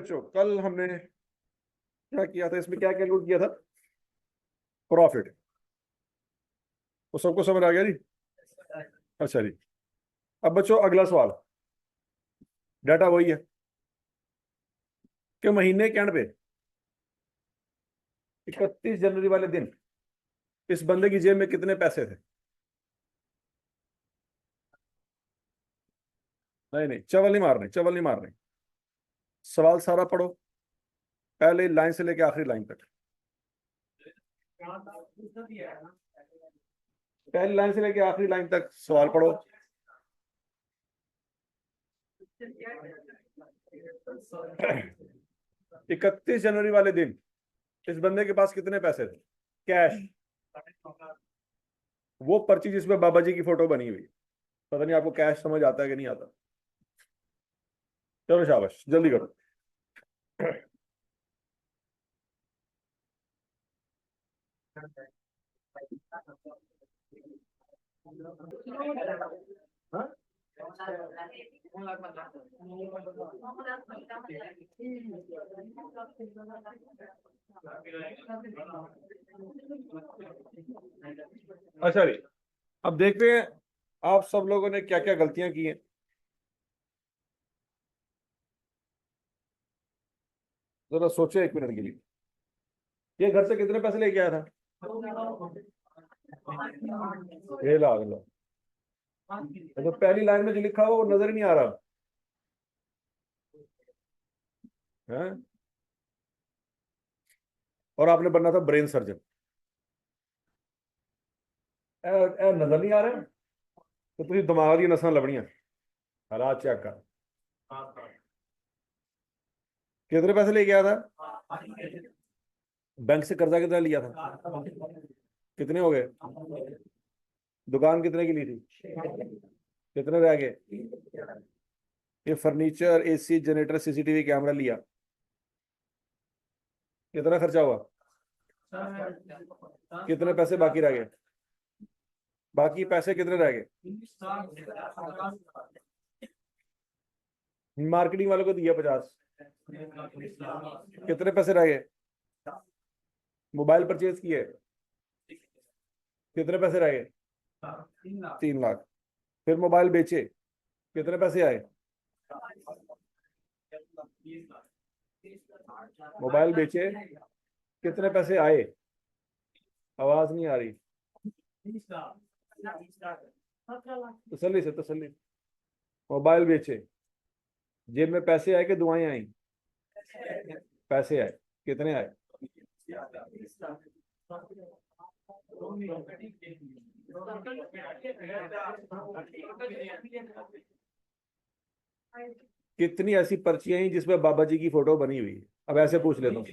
बच्चों कल हमने क्या किया था, इसमें क्या कैलकुलेट किया था? प्रॉफिट। वो सबको समझ आ गया जी? अच्छा जी। अब बच्चों अगला सवाल, डाटा वही है कि महीने के एंड पे 31 जनवरी वाले दिन इस बंदे की जेब में कितने पैसे थे? नहीं नहीं, चवल नहीं मारने, चवल नहीं मारने। सवाल सारा पढ़ो, पहले लाइन से लेके आखिरी लाइन तक। पहली लाइन से लेके आखिरी लाइन तक सवाल पढ़ो। 31 जनवरी वाले दिन इस बंदे के पास कितने पैसे थे कैश? वो पर्ची जिसमें बाबा जी की फोटो बनी हुई। पता नहीं आपको कैश समझ आता है कि नहीं आता। चलो शाबाश, जल्दी करो। हाँ? अच्छा जी, अब देखते हैं आप सब लोगों ने क्या क्या गलतियां की हैं। जरा सोचे एक मिनट के लिए। ये घर से कितने पैसे लेके आया था? 6 लाख। तो पहली लाइन में जो लिखा हो वो नजर ही नहीं आ रहा है। और आपने बनना था ब्रेन सर्जन। नजर नहीं आ रहा है तो तुझे दिमाग दी नसां लभणियां। हालात चेक कर। कितने पैसे लेके आया था? बैंक से कर्जा कितना लिया था? कितने हो गए? दुकान कितने की ली थी? कितने रह गए? ये furniture, AC, generator, CCTV camera लिया, कितना खर्चा हुआ? कितने पैसे बाकी रह गए? बाकी पैसे कितने रह गए? मार्केटिंग वालों को दिया 50। कितने पैसे रह गए? मोबाइल परचेज किए, कितने पैसे रह गए? 3 लाख। फिर मोबाइल बेचे, कितने पैसे आए? मोबाइल बेचे, कितने पैसे आए? आवाज नहीं आ रही, तसल्ली से तसल्ली। मोबाइल बेचे, जेब में पैसे आए कि दुआएं आई? पैसे आए, कितने आए? कितनी ऐसी पर्चियां हैं जिसमें बाबा जी की फोटो बनी हुई है? अब ऐसे पूछ लेता हूँ।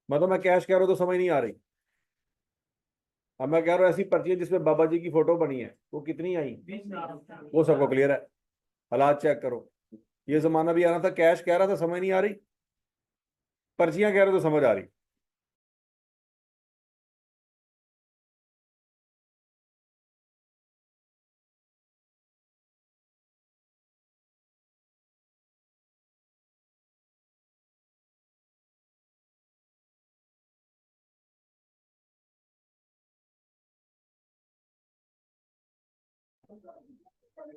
मतलब मैं कैश कह रहा हूँ तो समझ नहीं आ रही। अब मैं कह रहा हूँ ऐसी पर्चियां जिसमें बाबा जी की फोटो बनी है, वो कितनी आई? वो सबको क्लियर है। हालात चेक करो। ये जमाना भी आना था, कैश कह रहा था समझ नहीं आ रही, पर्चियां कह रहे तो समझ आ रही।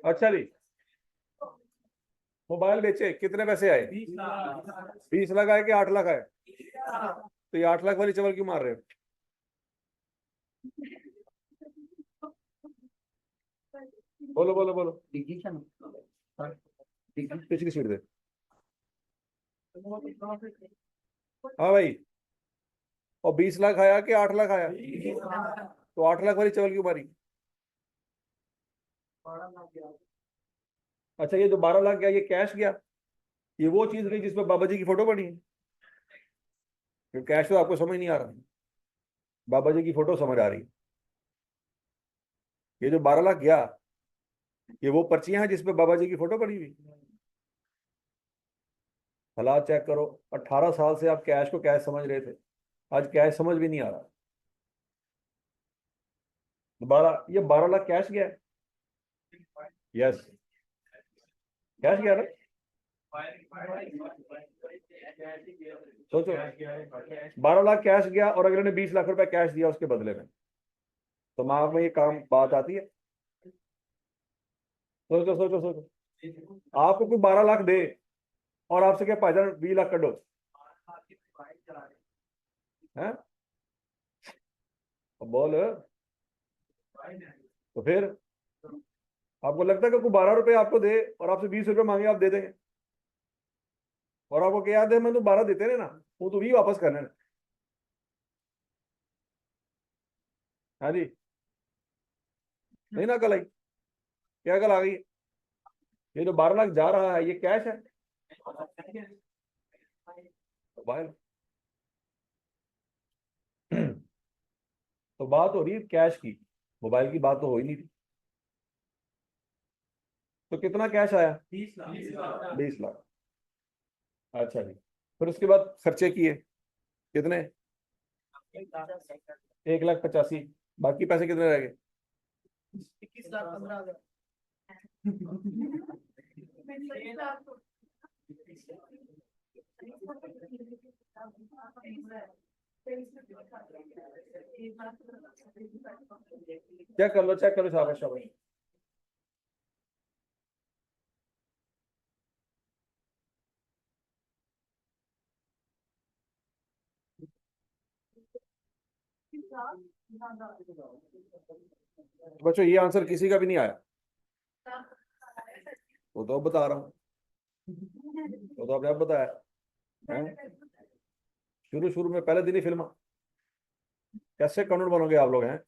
अच्छा जी, मोबाइल बेचे, कितने पैसे आए? 20 लाख आए कि 8 लाख आए? तो ये 8 लाख वाली चवल क्यों मार रहे हो? बोलो बोलो बोलो। पिछली सीट दे। हाँ भाई, और 20 लाख आया कि 8 लाख आया? तो 8 लाख वाली चवल क्यों मारी? अच्छा, ये जो 12 लाख गया ये कैश गया, ये वो चीज गई जिसमें बाबा जी की फोटो बनी है? कैश तो आपको समझ नहीं आ रहा, बाबा जी की फोटो समझ आ रही। ये जो 12 लाख गया, ये वो पर्चियां हैं जिसपे बाबा जी की फोटो बनी हुई। हालात चेक करो। 18 साल से आप कैश को कैश समझ रहे थे, आज कैश समझ भी नहीं आ रहा। 12 लाख कैश गया है? यस, कैश गया ना? सोचो, 12 लाख कैश गया और अगले ने 20 लाख रुपए कैश दिया उसके बदले में, तो दिमाग में ये काम बात आती है? सोचो सोचो सोचो, आपको कोई 12 लाख दे और आपसे क्या भाईजान 20 लाख कटो, है? बोल, तो फिर आपको लगता है कि कोई 12 रुपए आपको दे और आपसे 20 रुपए मांगे, आप दे देंगे? और आपको क्या याद है, मैं तो 12 देते रहे ना, वो तो भी वापस करने ना। हाँ जी, नहीं ना, कल आई, क्या कल आ गई? ये जो 12 लाख जा रहा है ये कैश है, मोबाइल। तो बात हो रही है कैश की, मोबाइल की बात तो हो ही नहीं थी। तो कितना कैश आया? 20 लाख। अच्छा जी, फिर उसके बाद खर्चे किए कितने? 1,85,000। बाकी पैसे कितने रह गए? 21,15,000। चेक करो, शाबाश शाबाश। बच्चों ये आंसर किसी का भी नहीं आया, वो तो बता रहा हूँ, वो तो आपने अब बताया है। शुरू शुरू में पहले दिन ही फिल्म, कैसे कानून बनोगे आप लोग हैं?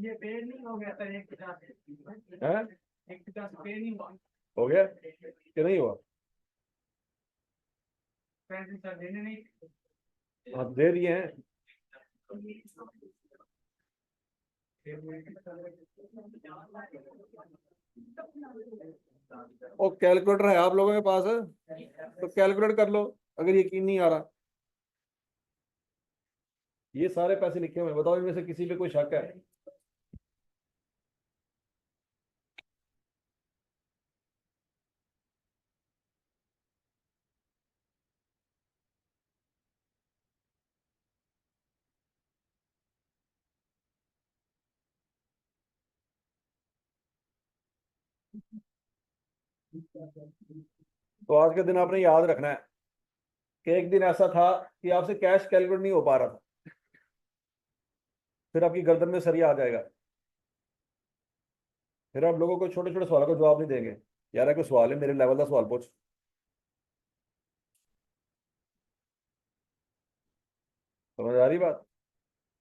ये पेड़ नहीं हो गया था 1,50 हैं? 1,50 पेड़ नहीं हुआ, हो गया कि नहीं हुआ? पैसे सर देने नहीं। आप दे दिए हैं। और कैलकुलेटर है आप लोगों के पास, तो कैलकुलेट कर लो अगर यकीन नहीं आ रहा। ये सारे पैसे लिखे हुए हैं, बताओ इनमें से किसी पे कोई शक है? तो आज के दिन आपने याद रखना है कि एक दिन ऐसा था कि आपसे कैश कैलकुलेट नहीं हो पा रहा था, फिर आपकी गर्दन में सरिया आ जाएगा, फिर आप लोगों को छोटे छोटे सवालों का जवाब नहीं देंगे। यार कोई सवाल है, मेरे लेवल का सवाल पूछ। समझ आ रही बात?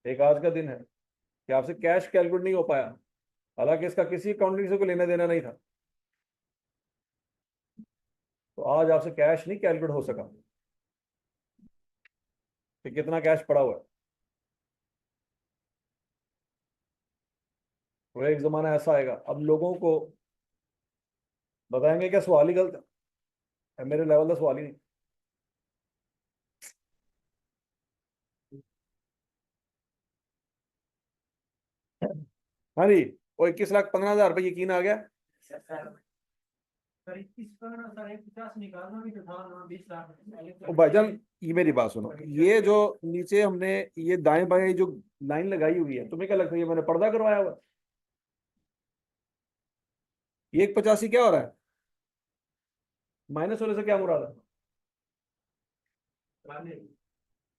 एक आज का दिन है कि आपसे कैश कैलकुलेट नहीं हो पाया, हालांकि इसका किसी अकाउंटिंग से कोई लेना देना नहीं था, तो आज आपसे कैश नहीं कैलकुलेट हो सका कि कितना कैश पड़ा हुआ है। वो एक जमाना ऐसा आएगा, अब लोगों को बताएंगे क्या सवाल ही गलत है, मेरे लेवल का सवाल ही नहीं। हाँ जी, वो 21,15,000 रुपये यकीन आ गया। सर 21 का ना सर 1,50 निकालना भी तो था ना, 20 लाख ओ भाईजान, ये मेरी बात सुनो, ये जो नीचे हमने ये दाएं बाएं जो लाइन लगाई हुई है, तुम्हें क्या लगता है ये मैंने पर्दा करवाया हुआ है? ये 1,85 क्या हो रहा है? माइनस होने से क्या मुराद है?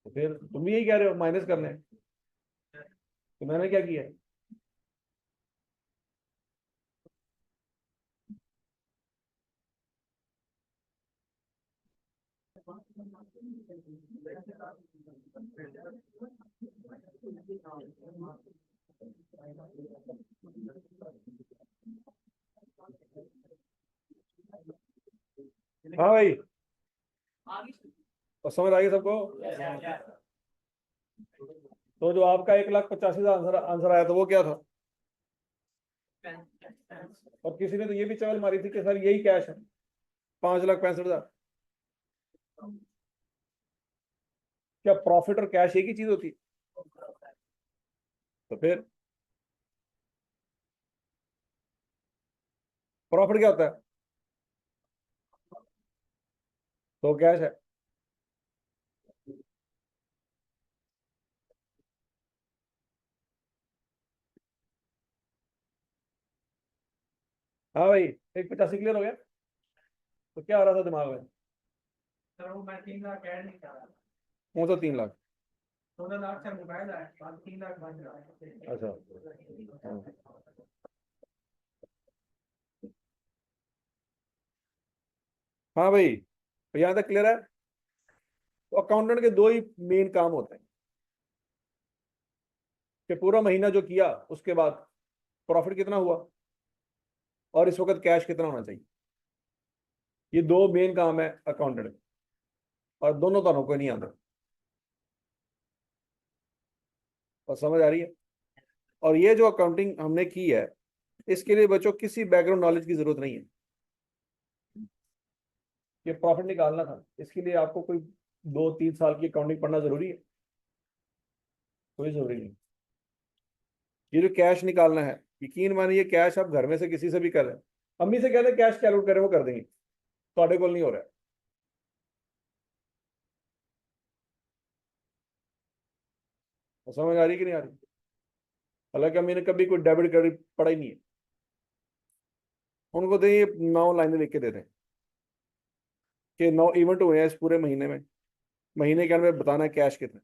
तो फिर तुम भी यही कह रहे हो माइनस करने हैं। तो मैंने क्या किया? हाँ भाई, और समझ आ गई सबको? तो जो आपका 1,85,000 आंसर आंसर आया था वो क्या था? और किसी ने तो ये भी चवल मारी थी कि सर यही कैश है, 5,65,000। क्या प्रॉफिट और कैश एक ही चीज होती है? तो फिर प्रॉफिट क्या होता है? तो कैश है। हाँ भाई, 1,85 क्लियर हो गया। तो क्या आ रहा था दिमाग में? सर वो मैं 3 लाख ऐड नहीं कर रहा। कौन सा 3 लाख? 16 लाख से मोबाइल है, बाद 3 लाख बच रहा है। अच्छा, हाँ। हाँ भाई, तो यहाँ तक क्लियर है। तो अकाउंटेंट के दो ही मेन काम होते हैं कि पूरा महीना जो किया उसके बाद प्रॉफिट कितना हुआ और इस वक्त कैश कितना होना चाहिए। ये दो मेन काम है अकाउंटेंट के, और दोनों तो को नहीं आते। और समझ आ रही है? और ये जो अकाउंटिंग हमने की है, इसके लिए बच्चों किसी बैकग्राउंड नॉलेज की जरूरत नहीं है। ये प्रॉफिट निकालना था, इसके लिए आपको कोई 2-3 साल की अकाउंटिंग पढ़ना जरूरी है? कोई जरूरी नहीं। ये जो कैश निकालना है, यकीन मानिए कैश आप घर में से किसी से भी कर रहे हैं, अम्मी से कहते हैं कैश कैलकुलेट करें, वो कर देंगे। ਤੁਹਾਡੇ ਕੋਲ नहीं हो रहा है। तो समझ आ रही कि नहीं आ रही? हालांकि अम्मी ने कभी कोई डेबिट क्रेडिट पढ़ा ही नहीं है। उनको तो ये 9 लाइनें लिख के दे दें कि 9 इवेंट हुए हैं इस पूरे महीने में, महीने के अंदर में बताना है कैश कितना।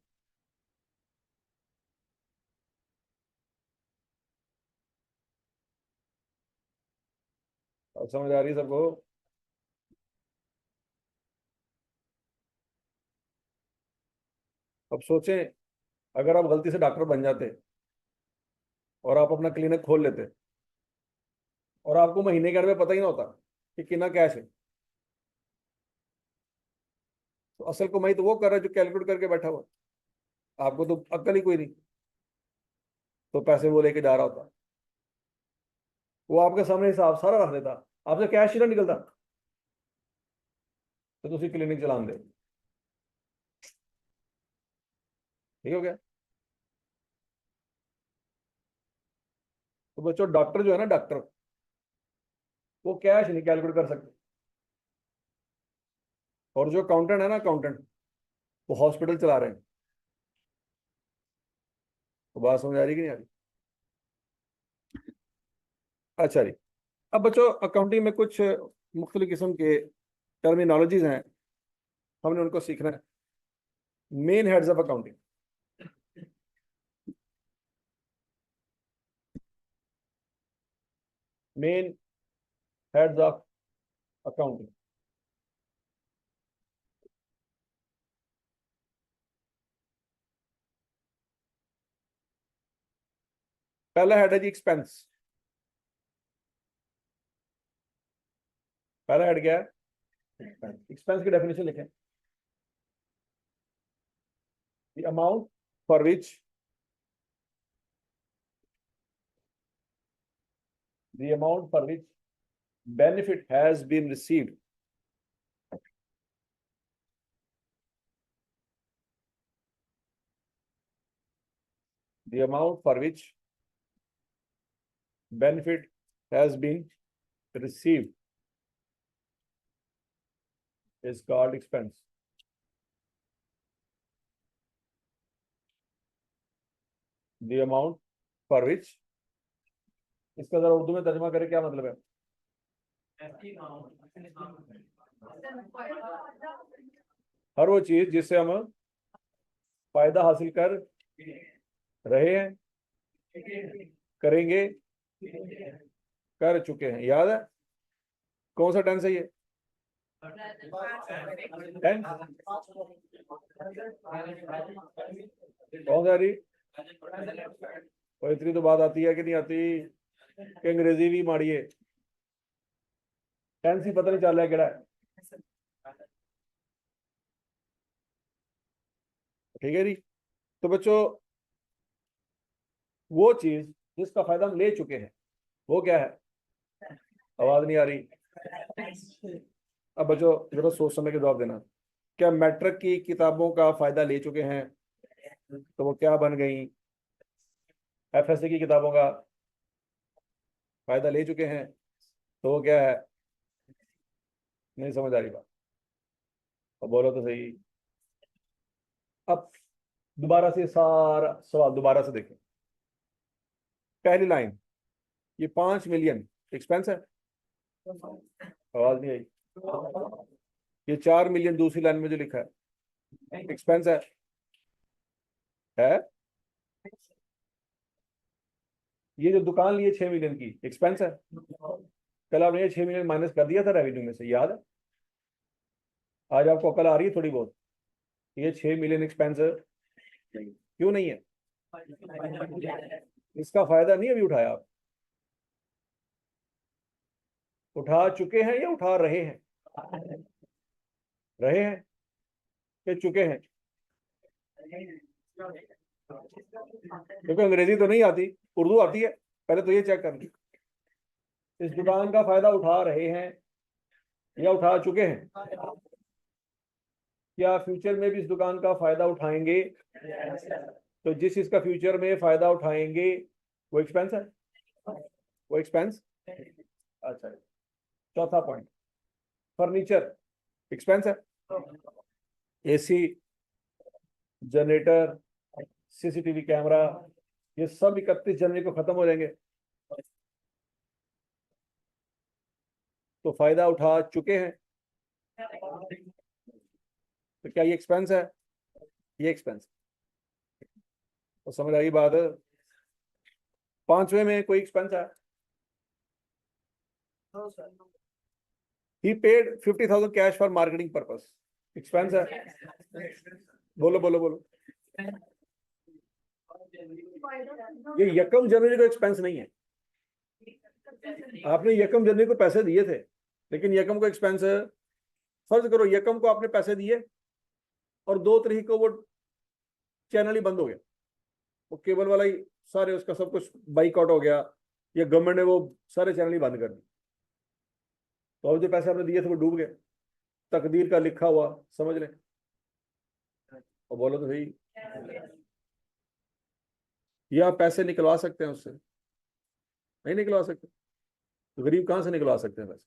अब समझ आ रही है सबको? अब सोचें, अगर आप गलती से डॉक्टर बन जाते और आप अपना क्लिनिक खोल लेते और आपको महीने के अंदर में पता ही ना होता कि कितना कैश है, तो असल कमाई तो वो कर रहा है जो कैलकुलेट करके बैठा हुआ है। आपको तो अक्ल ही कोई नहीं, तो पैसे वो लेके जा रहा होता। वो आपके सामने हिसाब सारा रख देता, आपसे कैश ही ना निकलता, तो तुम क्लिनिक चलान दे। ठीक हो गया? तो बच्चों डॉक्टर जो है ना, डॉक्टर, वो कैश नहीं कैलकुलेट कर सकते। और जो अकाउंटेंट है ना, अकाउंटेंट, वो हॉस्पिटल चला रहे हैं। तो बात समझ आ रही कि नहीं आ रही? अच्छा जी। अब बच्चों अकाउंटिंग में कुछ मुख्तलिफ किस्म के टर्मिनोलॉजीज हैं, हमने उनको सीखना है। Main heads of accounting, main heads of accounting. पहला हेड है जी एक्सपेंस। पहला हेड क्या है? एक्सपेंस की डेफिनेशन लिखें। The amount for which the amount for which benefit has been received the amount for which benefit has been received is called expense. The amount for which, इसका जरा उर्दू में तर्जुमा करें, क्या मतलब है? हर वो चीज जिससे हम फायदा हासिल कर रहे हैं, करेंगे, कर चुके हैं। याद है कौन सा टेंस है ये? टेंस कौन सा रही? और इतनी तो बात आती है कि नहीं आती कि अंग्रेजी भी माड़ी है, टेंस ही पता नहीं चल रहा है केड़ा है। ठीक है जी। तो बच्चों वो चीज जिसका फायदा हम ले चुके हैं वो क्या है? आवाज नहीं आ रही। अब बच्चों जरा सोच समझ के जवाब देना। क्या मैट्रिक की किताबों का फायदा ले चुके हैं तो वो क्या बन गई? एफएससी की किताबों का फायदा ले चुके हैं तो वो क्या है? नहीं समझ आ रही बात? अब बोलो तो सही। अब दोबारा से सारा सवाल दोबारा से देखें। पहली लाइन, ये 5 मिलियन एक्सपेंस है। आवाज नहीं आई। ये 4 मिलियन दूसरी लाइन में जो लिखा है एक्सपेंस है? ये जो दुकान ली है 6 मिलियन की एक्सपेंस है। कल आपने ये 6 मिलियन माइनस कर दिया था रेवेन्यू में से, याद है? आज आपको अकल आ रही है थोड़ी बहुत? ये 6 मिलियन एक्सपेंस क्यों नहीं है? इसका फायदा नहीं अभी उठाया आप? उठा चुके हैं या उठा रहे हैं? रहे हैं कि चुके हैं? क्योंकि अंग्रेजी तो नहीं आती, उर्दू आती है। पहले तो ये चेक कर ली। इस दुकान का फायदा उठा रहे हैं या उठा चुके हैं? क्या फ्यूचर में भी इस दुकान का फायदा उठाएंगे? तो जिस चीज का फ्यूचर में फायदा उठाएंगे वो एक्सपेंस है। वो एक्सपेंस। अच्छा, चौथा पॉइंट, फर्नीचर एक्सपेंस है। एसी, जनरेटर, सीसीटीवी कैमरा, ये सब 31 जनवरी को खत्म हो जाएंगे तो फायदा उठा चुके हैं। तो क्या ये एक्सपेंस है? ये एक्सपेंस। तो समझ आई बात? पांचवे में कोई एक्सपेंस है? He paid 50,000 cash for marketing purpose, expense है? बोलो बोलो बोलो। ये यकम जनवरी को एक्सपेंस नहीं है। आपने यकम जनवरी को पैसे दिए थे, लेकिन यकम को एक्सपेंस, फर्ज करो यकम को आपने पैसे दिए और 2 तारीख को वो चैनल ही बंद हो गया, वो केबल वाला ही सारे उसका सब कुछ बाइकआउट हो गया, या गवर्नमेंट ने वो सारे चैनल ही बंद कर दिए, तो अब जो पैसे आपने दिए थे वो डूब गए। तकदीर का लिखा हुआ, समझ लें। और बोलो तो सही। या आप पैसे निकलवा सकते हैं उससे? नहीं निकलवा सकते। तो गरीब कहां से निकलवा सकते हैं पैसे?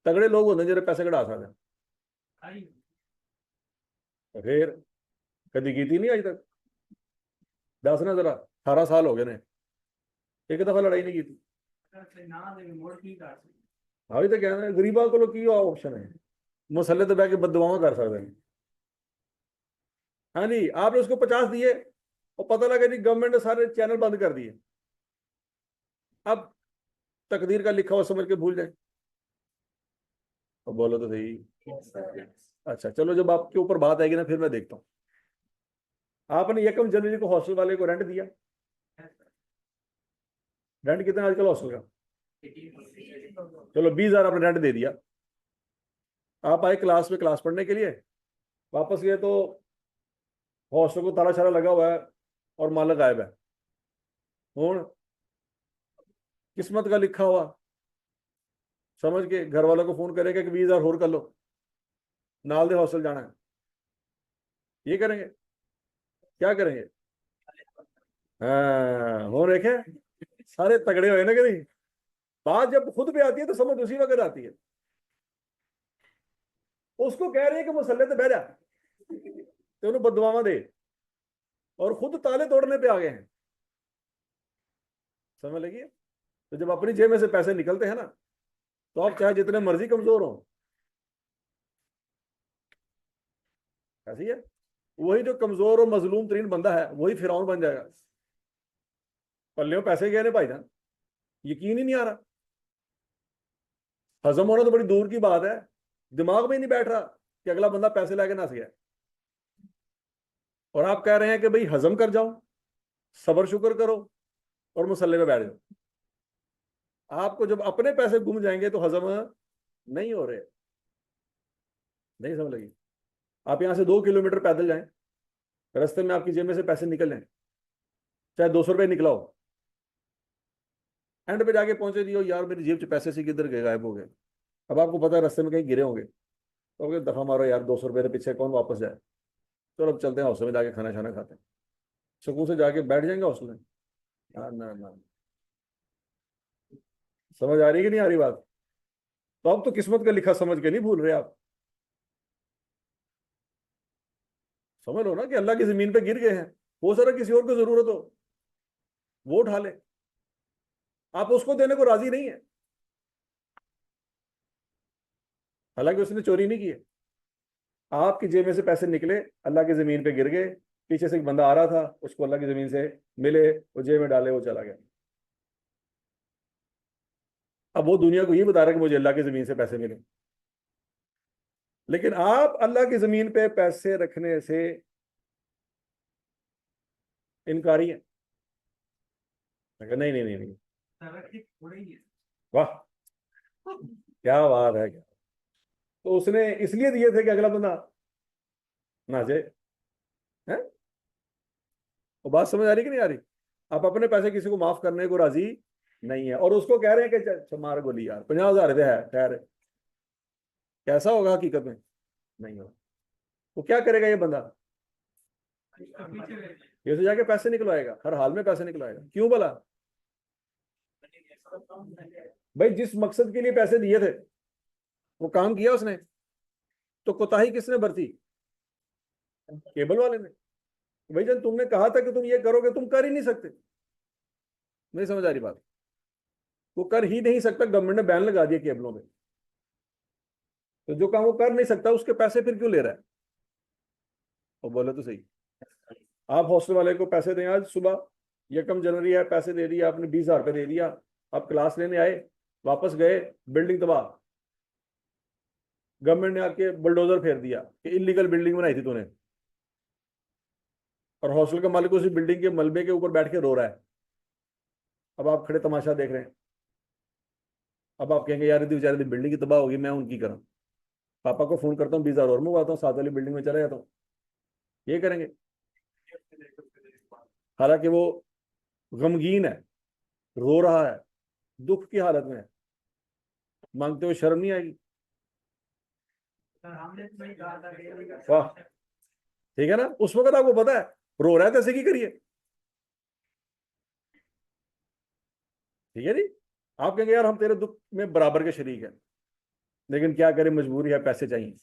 तगड़े लोग होते हैं जो पैसे कढ़ा सकते हैं। तो फिर कभी की थी नहीं आज तक? दस ना जरा 18 साल हो गए ने, एक दफा लड़ाई नहीं की थी। अभी तो कहना है गरीबा को की ऑप्शन है, मसले तो बह के बददुआवां कर सकते हैं। हाँ जी, आपने उसको 50 दिए और पता लगा जी गवर्नमेंट ने सारे चैनल बंद कर दिए। अब तकदीर का लिखा हुआ समझ के भूल जाए। तो बोलो तो सही। अच्छा चलो, जब आपके ऊपर बात आएगी ना फिर मैं देखता हूँ। आपने यकम जनवरी को हॉस्टल वाले को रेंट दिया। रेंट कितना आजकल हॉस्टल का? चलो 20,000 आपने रेंट दे दिया। आप आए क्लास में क्लास पढ़ने के लिए, वापस गए तो हॉस्टल को ताला शाला लगा हुआ है और मालिक गायब है। हूं किस्मत का लिखा हुआ समझ के घर वालों को फोन करेगा कि 20,000 होर कर लो, नाल दे हॉस्टल जाना है। ये करेंगे? क्या करेंगे? हाँ हो देखे, सारे तगड़े हुए ना कहीं। बात जब खुद पे आती है तो समझ उसी वक्त आती है। उसको कह रही है कि मुसल्ले पे बह जा, तो उन्हें बददुआवां दे, और खुद ताले तोड़ने पे आ गए हैं। समझ लगी? तो जब अपनी जेब में से पैसे निकलते हैं ना, तो आप चाहे जितने मर्जी कमजोर हो, ऐसी है। वही जो कमजोर और मजलूम तरीन बंदा है वही फिरौन बन जाएगा। पल्ले पैसे गए ने भाईजान, यकीन ही नहीं आ रहा। हजम होना तो बड़ी दूर की बात है, दिमाग में ही नहीं बैठ रहा कि अगला बंदा पैसे लेके नस गया। और आप कह रहे हैं कि भाई हजम कर जाओ, सबर शुक्र करो और मुसल्ले में बैठ जाओ। आपको जब अपने पैसे गुम जाएंगे तो हजम नहीं हो रहे। नहीं समझ लगी? आप यहां से 2 किलोमीटर पैदल जाएं, रास्ते में आपकी जेब में से पैसे निकल जाएं, चाहे 200 रुपये निकला हो, एंड पे जाके पहुंचे दियो यार मेरी जेब से पैसे से किधर गए, गायब हो गए। अब आपको पता है रास्ते में कहीं गिरे होंगे, तो अब दफा मारो यार, 200 रुपये के पीछे कौन वापस जाए। चलो अब चलते हैं हॉस्टल में, जाके खाना खाना खाते हैं, सुकून से जाके बैठ जाएंगे हॉस्टल में। ना ना ना, समझ आ रही है कि नहीं आ रही बात? तो अब तो किस्मत का लिखा समझ के नहीं भूल रहे आप, समझ लो ना कि अल्लाह की जमीन पे गिर गए हैं। हो सकता है किसी और को जरूरत हो, वो उठा ले, आप उसको देने को राजी नहीं है, हालांकि उसने चोरी नहीं की है। आपकी जेब में से पैसे निकले, अल्लाह की जमीन पे गिर गए, पीछे से एक बंदा आ रहा था, उसको अल्लाह की जमीन से मिले, वो जेब में डाले, वो चला गया। अब वो दुनिया को ये बता रहा है कि मुझे अल्लाह की जमीन से पैसे मिले, लेकिन आप अल्लाह की जमीन पे पैसे रखने से इनकारी है। मैं कहा, नहीं नहीं नहीं नहीं। तरक्की हो रही है। वाह, क्या बात है, क्या। तो उसने इसलिए दिए थे कि अगला बंदा ना जाए, है। वो बात समझ आ रही कि नहीं आ रही? आप अपने पैसे किसी को माफ करने को राजी नहीं है, और उसको कह रहे हैं कि मार गोली यार, 50,000 रुपये है, खैर कैसा होगा हकीकत में, नहीं होगा। वो क्या करेगा ये बंदा? इसका पीछे रह गए। ये तो जाके पैसे निकलवाएगा, हर हाल में पैसे निकलवाएगा, क्यों भला? भाई जिस मकसद के लिए पैसे दिए थे वो काम किया उसने, तो कोताही किसने बरती? केबल वाले ने। भाई जब तुमने कहा था कि तुम ये करोगे, तुम कर ही नहीं सकते। नहीं समझ आ रही बात? वो कर ही नहीं सकता, गवर्नमेंट ने बैन लगा दिया केबलों पे, तो जो काम वो कर नहीं सकता उसके पैसे फिर क्यों ले रहा है? वो बोले तो सही। आप हॉस्टल वाले को पैसे दें, आज सुबह 1 जनवरी है, पैसे दे दिया आपने, 20,000 रुपये दे दिया, आप क्लास लेने आए, वापस गए, बिल्डिंग तबाह, गवर्नमेंट ने आके बुलडोजर फेर दिया कि इलीगल बिल्डिंग बनाई थी तूने, और हॉस्टल का मालिक उसी बिल्डिंग के मलबे के ऊपर बैठ के रो रहा है। अब आप खड़े तमाशा देख रहे हैं। अब आप कहेंगे यार यदि बेचारे बिल्डिंग की तबाह होगी, मैं उनकी करूँ, पापा को फोन करता हूँ, 20,000 और मंगवाता हूँ, साथ वाली बिल्डिंग में चला जाता हूँ, ये करेंगे। हालांकि वो गमगीन है, रो रहा है, दुख की हालत में है, मांगते हुए शर्म नहीं आएगी? सर हमने तो नहीं कहा था कि ये भी कर वाह, सकते हैं। ठीक है ना। उस वक्त आपको पता है रो रहा है, तो ऐसे की करिए, ठीक है जी। आप कहेंगे यार हम तेरे दुख में बराबर के शरीक हैं, लेकिन क्या करें, मजबूरी है, पैसे चाहिए,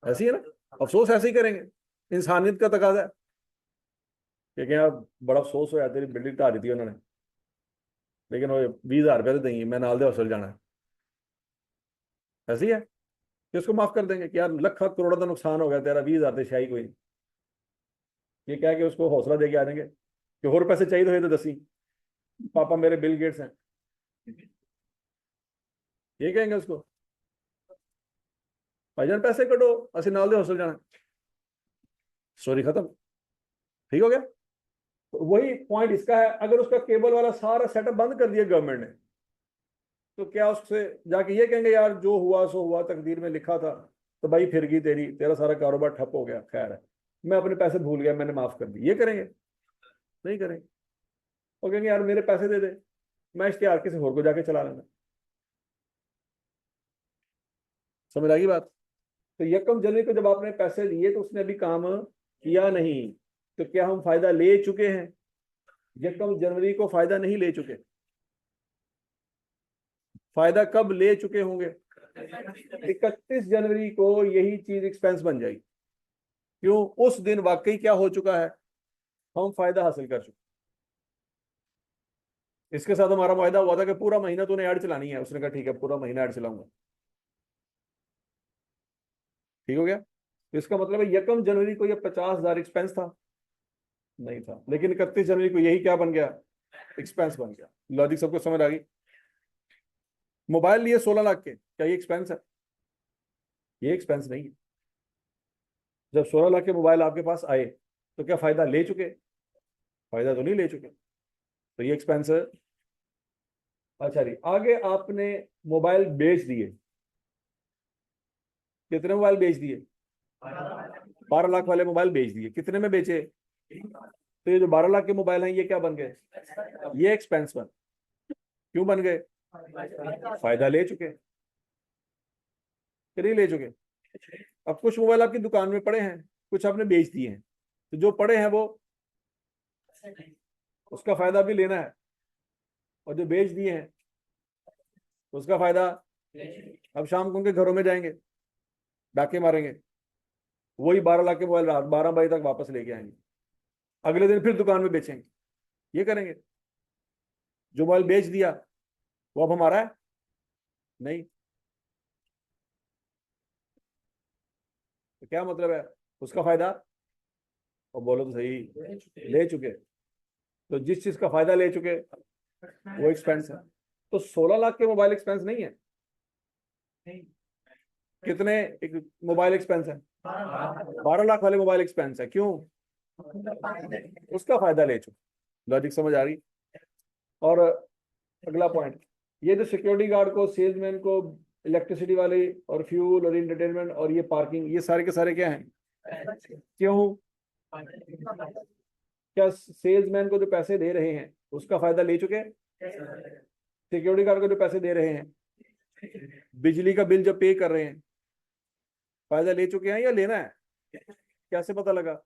ऐसी है ना। अफसोस ऐसे ही करेंगे, इंसानियत का तकाजा है। कि यार बड़ा अफसोस होया, तेरी बिल्डिंग ढा दी थी उन्होंने, लेकिन वो 20,000 रुपये तो देंगे, मैं नाल दे हॉस्टल जाना है, ऐसी है कि उसको माफ कर देंगे कि यार लाख करोड़ का नुकसान हो गया तेरा, 20,000 तो शाही कोई नहीं। ये क्या है कि उसको हौसला दे के आ जाएंगे कि और पैसे चाहिए तो है तो दसी, पापा मेरे बिल गेट्स हैं, ये कहेंगे उसको, भाईजान पैसे कटो, असि नाल दे हॉस्टल जाना, स्टोरी खत्म, ठीक हो गया। तो वही पॉइंट इसका है, अगर उसका केबल वाला सारा सेटअप बंद कर दिया गवर्नमेंट ने, तो क्या उससे जाके ये कहेंगे यार जो हुआ सो हुआ, तकदीर में लिखा था, तो भाई फिर गई तेरी, तेरा सारा कारोबार ठप हो गया, खैर है, मैं अपने पैसे भूल गया, मैंने माफ कर दी, ये करेंगे? नहीं करेंगे। वो कहेंगे यार मेरे पैसे दे दे, मैं इश्तेहार किसी और को जाके चला लेना। समझ आ गई बात? तो 1 जनवरी को जब आपने पैसे लिए तो उसने अभी काम किया नहीं, तो क्या हम फायदा ले चुके हैं? 1 जनवरी को फायदा नहीं ले चुके। फायदा कब ले चुके होंगे? 31 जनवरी को यही चीज एक्सपेंस बन जाएगी। क्यों? उस दिन वाकई क्या हो चुका है, हम फायदा हासिल कर चुके। इसके साथ हमारा वायदा हुआ था कि पूरा महीना तूने ऐड चलानी है, उसने कहा ठीक है पूरा महीना ऐड चलाऊंगा, ठीक हो गया। तो इसका मतलब है 1 जनवरी को ये 50,000 एक्सपेंस था, नहीं था, लेकिन 31 जनवरी को यही क्या बन गया, एक्सपेंस बन गया। लॉजिक सबको समझ आ गई? मोबाइल लिए 16 लाख के, क्या ये एक्सपेंस है? ये एक्सपेंस नहीं है। जब 16 लाख के मोबाइल आपके पास आए तो क्या फायदा ले चुके? फायदा तो नहीं ले चुके, तो ये एक्सपेंस है। अच्छा जी, आगे आपने मोबाइल बेच दिए, कितने मोबाइल बेच दिए? 12 लाख वाले मोबाइल बेच दिए, कितने में बेचे? तो ये जो 12 लाख के मोबाइल हैं ये क्या बन गए? ये एक्सपेंस बन। क्यों बन गए? फायदा ले चुके कि नहीं ले चुके? अब कुछ मोबाइल आपकी दुकान में पड़े हैं, कुछ आपने बेच दिए हैं, तो जो पड़े हैं वो उसका फायदा भी लेना है, और जो बेच दिए हैं उसका फायदा अब शाम को उनके घरों में जाएंगे, डाके मारेंगे, वही 12 लाख के मोबाइल रात 12 बजे तक वापस लेके आएंगे, अगले दिन फिर दुकान में बेचेंगे, ये करेंगे। जो मोबाइल बेच दिया वो अब हमारा है नहीं। तो क्या मतलब है? उसका फायदा, और बोलो तो सही, ले चुके। तो जिस चीज का फायदा ले चुके वो एक्सपेंस है। तो 16 लाख के मोबाइल एक्सपेंस नहीं है। कितने मोबाइल एक्सपेंस है? 12 लाख वाले मोबाइल एक्सपेंस है। क्यों? उसका फायदा ले चुके। लॉजिक समझ आ रही? और अगला पॉइंट, ये जो सिक्योरिटी गार्ड को, सेल्समैन को, इलेक्ट्रिसिटी वाले और फ्यूल और एंटरटेनमेंट और ये पार्किंग, ये सारे के सारे क्या हैं? क्यों? क्या सेल्समैन को जो पैसे दे रहे हैं उसका फायदा ले चुके? सिक्योरिटी गार्ड को जो पैसे दे रहे हैं, बिजली का बिल जो पे कर रहे हैं, फायदा ले चुके हैं या लेना है? कैसे पता लगा?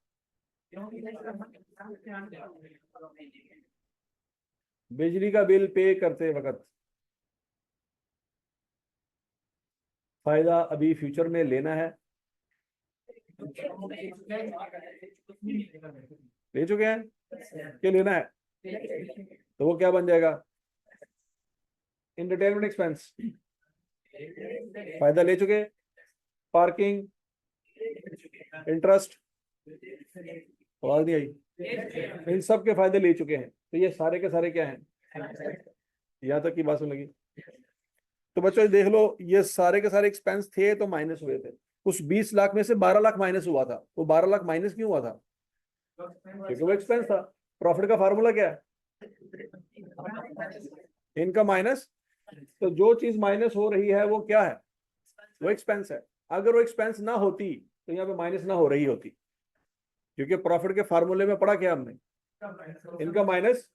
बिजली का बिल पे करते वक्त फायदा अभी फ्यूचर में लेना है, ले चुके हैं कि लेना है? तो वो क्या बन जाएगा? Entertainment expense. फायदा ले चुके, पार्किंग, इंटरेस्ट, आवाज नहीं आई, इन सब के फायदे ले चुके हैं। तो ये सारे के सारे क्या हैं? यहां तक की बात सुन लगी? तो बच्चों देख लो, ये सारे के सारे एक्सपेंस थे तो माइनस हुए थे। उस 20 लाख में से 12 लाख माइनस हुआ था। वो 12 लाख माइनस क्यों हुआ था? क्योंकि वो एक्सपेंस था। प्रॉफिट का फार्मूला क्या है? Income minus. तो जो चीज माइनस हो रही है वो क्या है? वो एक्सपेंस है। अगर वो एक्सपेंस ना होती तो यहाँ पे माइनस ना हो रही होती, क्योंकि प्रॉफिट के फार्मूले में पढ़ा क्या हमने? इनकम माइनस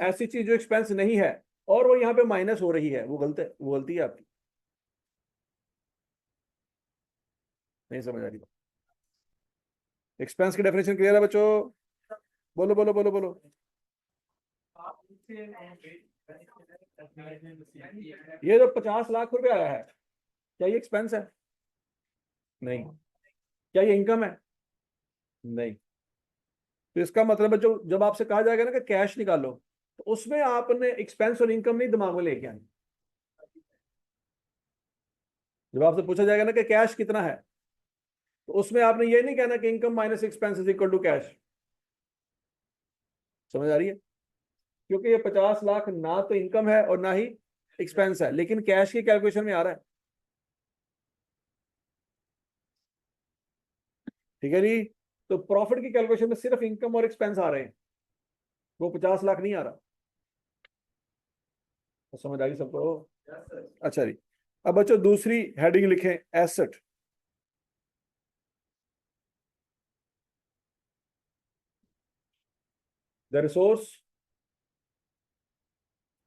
ऐसी चीज जो एक्सपेंस नहीं है और वो यहाँ पे माइनस हो रही है, वो गलत है, वो गलती है आपकी। नहीं समझ आ रही? एक्सपेंस की डेफिनेशन क्लियर है बच्चों? बोलो बोलो बोलो बोलो। ये जो 50 लाख रुपए आया है, क्या ये एक्सपेंस है? नहीं। क्या ये इनकम है? नहीं। तो इसका मतलब है जो जब आपसे कहा जाएगा ना कि कैश निकालो, तो उसमें आपने एक्सपेंस और इनकम नहीं दिमाग में लेके आनी। जब आपसे पूछा जाएगा ना कि कैश कितना है, तो उसमें आपने ये नहीं कहना कि income minus expense is equal to cash. समझ आ रही है? क्योंकि ये 50 लाख ना तो इनकम है और ना ही एक्सपेंस है, लेकिन कैश की कैलकुलेशन में आ रहा है। ठीक है जी? तो प्रॉफिट की कैलकुलेशन में सिर्फ इनकम और एक्सपेंस आ रहे हैं, वो 50 लाख नहीं आ रहा। तो समझ आ गई सबको? अच्छा जी। अब बच्चों दूसरी हेडिंग लिखें, asset. The resource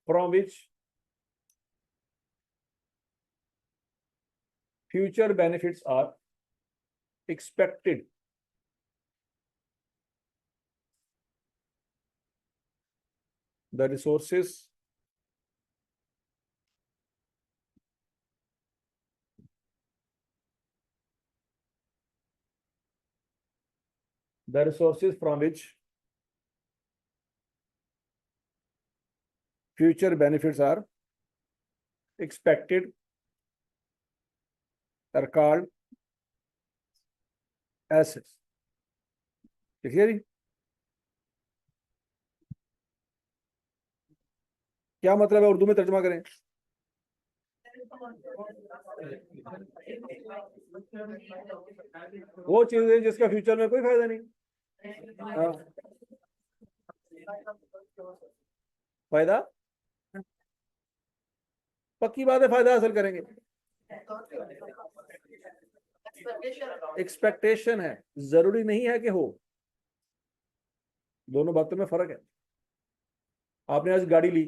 from which future benefits are expected the resources from which future benefits are expected are called assets। ठीक है जी? क्या मतलब है, उर्दू में तर्जमा करें। वो चीज है जिसका फ्यूचर में कोई फायदा नहीं। हाँ। फायदा, पक्की बात है, फायदा हासिल करेंगे। एक्सपेक्टेशन है, जरूरी नहीं है कि हो। दोनों बातों में फर्क है। आपने आज गाड़ी ली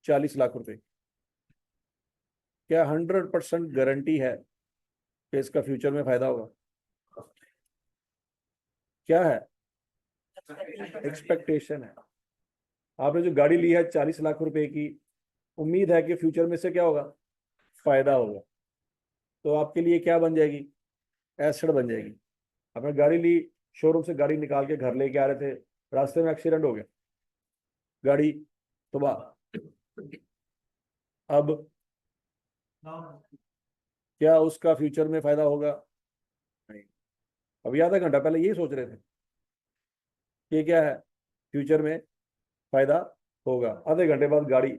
40 लाख रुपए, क्या 100% गारंटी है कि इसका फ्यूचर में फायदा होगा? क्या है? एक्सपेक्टेशन है। आपने जो गाड़ी ली है 40 लाख रुपए की, उम्मीद है कि फ्यूचर में से क्या होगा? फायदा होगा। तो आपके लिए क्या बन जाएगी? एसेट बन जाएगी। आपने गाड़ी ली, शोरूम से गाड़ी निकाल के घर लेके आ रहे थे, रास्ते में एक्सीडेंट हो गया, गाड़ी तबाह। अब क्या उसका फ्यूचर में फायदा होगा? नहीं। अभी आधा घंटा पहले यही सोच रहे थे कि क्या है, फ्यूचर में फायदा होगा। आधे घंटे बाद गाड़ी